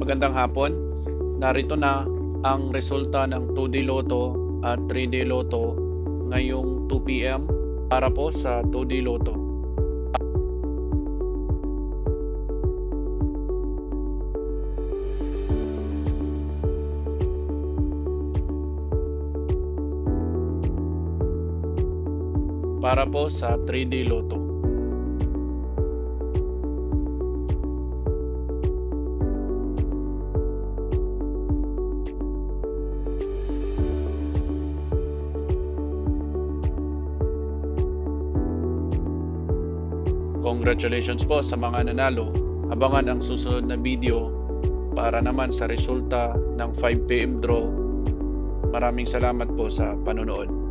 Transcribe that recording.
Magandang hapon. Narito na ang resulta ng 2D Lotto at 3D Lotto ngayong 2 PM para po sa 2D Lotto. Para po sa 3D Lotto. Congratulations po sa mga nanalo. Abangan ang susunod na video para naman sa resulta ng 5 PM draw. Maraming salamat po sa panonood.